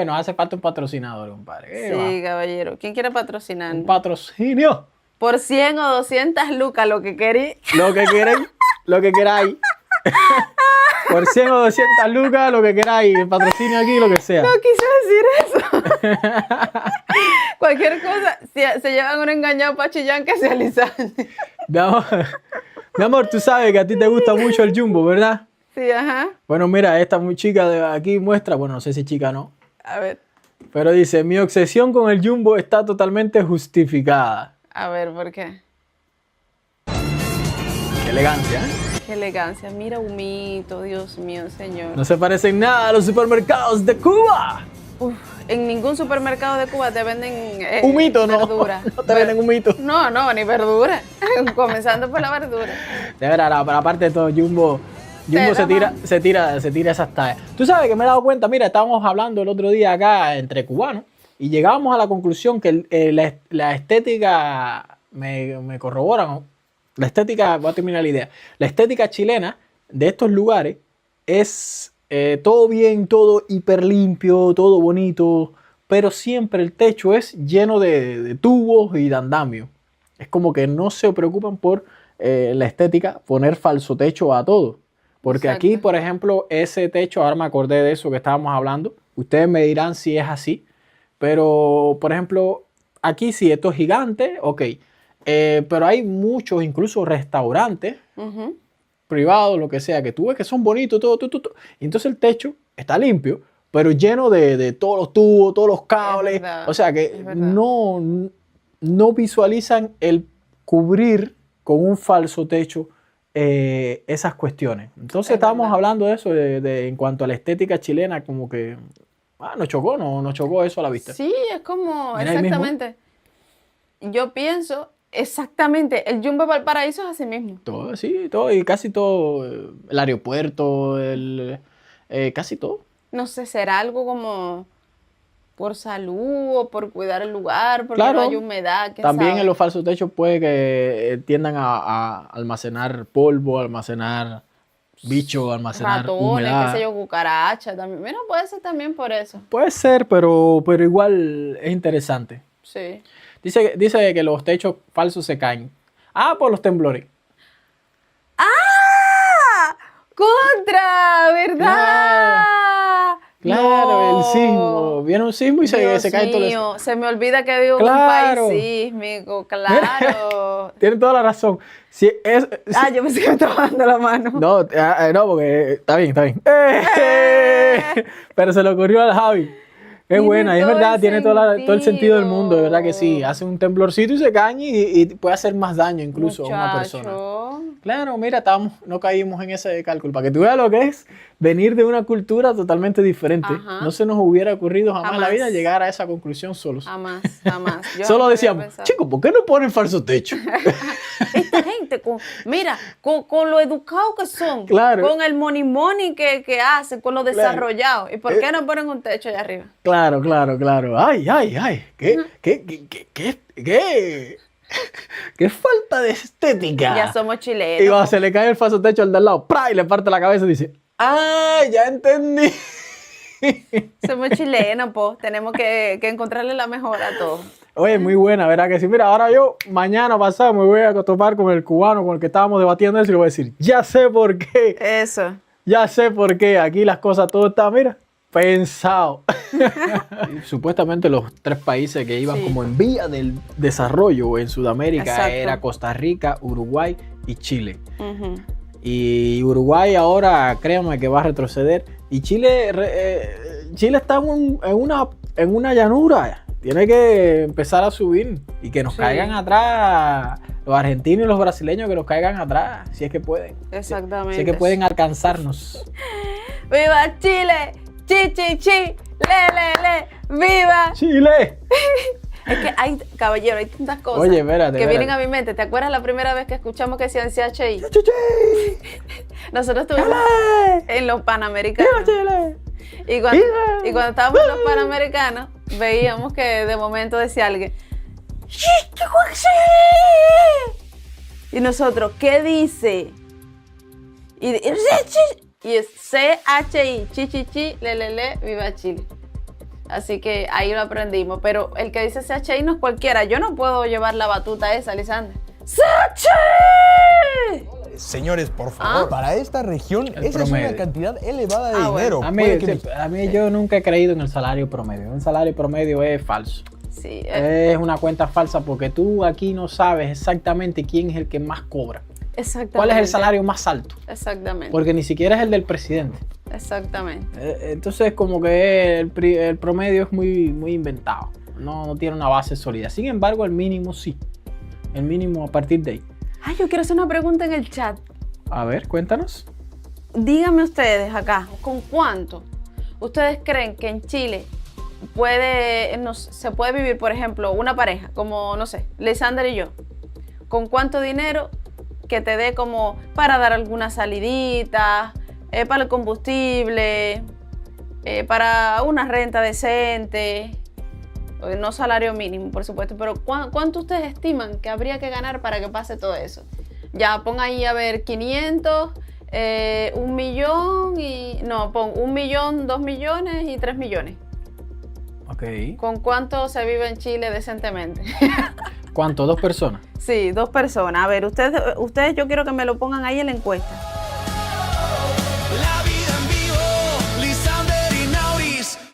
Bueno, hace falta un patrocinador, compadre. Sí, caballero. ¿Quién quiere patrocinar? Un patrocinio. Por 100 o 200 lucas, lo que queréis. Lo que quieren, lo que queráis. Por 100 o 200 lucas, lo que queráis. El patrocinio aquí, lo que sea. No quise decir eso. Cualquier cosa, se llevan un engañado pachillán que se alisan. Mi amor, tú sabes que a ti te gusta mucho el Jumbo, ¿verdad? Sí, ajá. Bueno, mira, esta muy chica de aquí muestra, bueno, no sé si chica o no, A ver, pero dice, mi obsesión con el Jumbo está totalmente justificada. ¿por qué? Qué elegancia, ¿eh? Qué elegancia. Mira, humito, Dios mío, señor. No se parecen nada a los supermercados de Cuba. Uf, en ningún supermercado de Cuba te venden Humito, no. verdura. No te venden humito. No, ni verdura. Comenzando por la verdura. De verdad, pero aparte de todo, Jumbo se tira esas tallas. Tú sabes que me he dado cuenta, mira, estábamos hablando el otro día acá entre cubanos y llegábamos a la conclusión que la estética, me corroboran, ¿no? La estética, voy a terminar la idea, la estética chilena de estos lugares es todo bien, todo hiper limpio, todo bonito, pero siempre el techo es lleno de tubos y de andamio. Es como que no se preocupan por la estética, poner falso techo a todo. Porque Exacto. aquí, por ejemplo, ese techo, ahora me acordé de eso que estábamos hablando, ustedes me dirán si es así, pero, por ejemplo, aquí sí, esto es gigante, ok, pero hay muchos, incluso restaurantes privados, lo que sea, que tú ves que son bonitos, todo. Y entonces el techo está limpio, pero lleno de todos los tubos, todos los cables. O sea que no visualizan el cubrir con un falso techo esas cuestiones. Entonces estábamos hablando de eso, en cuanto a la estética chilena, como que nos chocó eso a la vista. Sí, es como, Mira, exactamente. Yo pienso, exactamente, el Jumbo Valparaíso es así mismo. Todo, sí, todo, y casi todo, el aeropuerto, casi todo. No sé, será algo como por salud o por cuidar el lugar, porque Claro, no hay humedad. también en los falsos techos puede que tiendan a almacenar polvo, almacenar bichos, almacenar ratones, humedad. qué sé yo, cucarachas también. Mira, puede ser también por eso. Puede ser, pero igual es interesante. Sí. Dice que los techos falsos se caen. Por los temblores. ¡Ah! ¡Contra! ¿Verdad? Claro, No. el sismo. Viene un sismo y se cae todo eso. Se me olvida que vivo en un país sísmico, claro. Tienen toda la razón. Yo pensé que me estaba dando la mano. No, porque está bien. Pero se le ocurrió al Javi. Es buena, es verdad, tiene todo el sentido del mundo, de verdad que sí. Hace un temblorcito y se cae y puede hacer más daño incluso a una persona. Claro, mira, no caímos en ese cálculo. Para que tú veas lo que es venir de una cultura totalmente diferente. Ajá. No se nos hubiera ocurrido jamás en la vida llegar a esa conclusión solos. Jamás. Solo decíamos, chicos, ¿por qué no ponen falso techo? Esta gente, con lo educado que son, claro, con el money que hacen, con lo desarrollado. ¿Y por qué no ponen un techo allá arriba? Claro. Ay. ¿Qué falta de estética? Ya somos chilenos. Y cuando se le cae el falso techo al de al lado, y le parte la cabeza y dice, ya entendí. Somos chilenos, pues. Tenemos que encontrarle la mejora a todos. Oye, muy buena, ¿verdad que sí? Mira, ahora yo, mañana pasado, me voy a topar con el cubano con el que estábamos debatiendo eso y le voy a decir, ya sé por qué. Eso. Ya sé por qué. Aquí las cosas, todo está, mira, pensado. Supuestamente los 3 países que iban como en vía del desarrollo en Sudamérica era Costa Rica, Uruguay y Chile. Y Uruguay ahora, créanme que va a retroceder. Y Chile está en una llanura. Tiene que empezar a subir y que nos caigan atrás. Los argentinos y los brasileños que nos caigan atrás, si es que pueden. Exactamente. Si es que pueden alcanzarnos. ¡Viva Chile! ¡Chi! ¡Le! ¡Viva Chile! Es que hay tantas cosas. Oye, espérate, vienen a mi mente. ¿Te acuerdas la primera vez que escuchamos que decían CHI? Nosotros estuvimos en los Panamericanos. ¡Viva Chile! Y cuando estábamos en los Panamericanos, veíamos que de momento decía alguien, y nosotros, ¿qué dice? Y es CHI, chi, le, viva Chile. Así que ahí lo aprendimos. Pero el que dice CHI no es cualquiera. Yo no puedo llevar la batuta esa, Lisandra. ¡CHI! Señores, por favor, para esta región esa es una cantidad elevada de dinero. Bueno. A mí yo nunca he creído en el salario promedio. El salario promedio es falso. Sí, es una cuenta falsa porque tú aquí no sabes exactamente quién es el que más cobra. Exactamente. ¿Cuál es el salario más alto? Exactamente. Porque ni siquiera es el del presidente. Exactamente. Entonces como que el promedio es muy inventado. No tiene una base sólida. Sin embargo, el mínimo sí. El mínimo a partir de ahí. Ay, yo quiero hacer una pregunta en el chat. A ver, cuéntanos. Díganme ustedes acá, ¿con cuánto ustedes creen que en Chile se puede vivir, por ejemplo, una pareja, como, no sé, Lisandra y yo? ¿Con cuánto dinero que te dé como para dar alguna salidita, para el combustible, para una renta decente? No salario mínimo, por supuesto, pero ¿cuánto ustedes estiman que habría que ganar para que pase todo eso? Ya, pon ahí a ver 500, 1 millón y... No, pon 1 millón, 2 millones y 3 millones. Ok. ¿Con cuánto se vive en Chile decentemente? ¿Cuánto? ¿2 personas? Sí, 2 personas. A ver, ustedes yo quiero que me lo pongan ahí en la encuesta.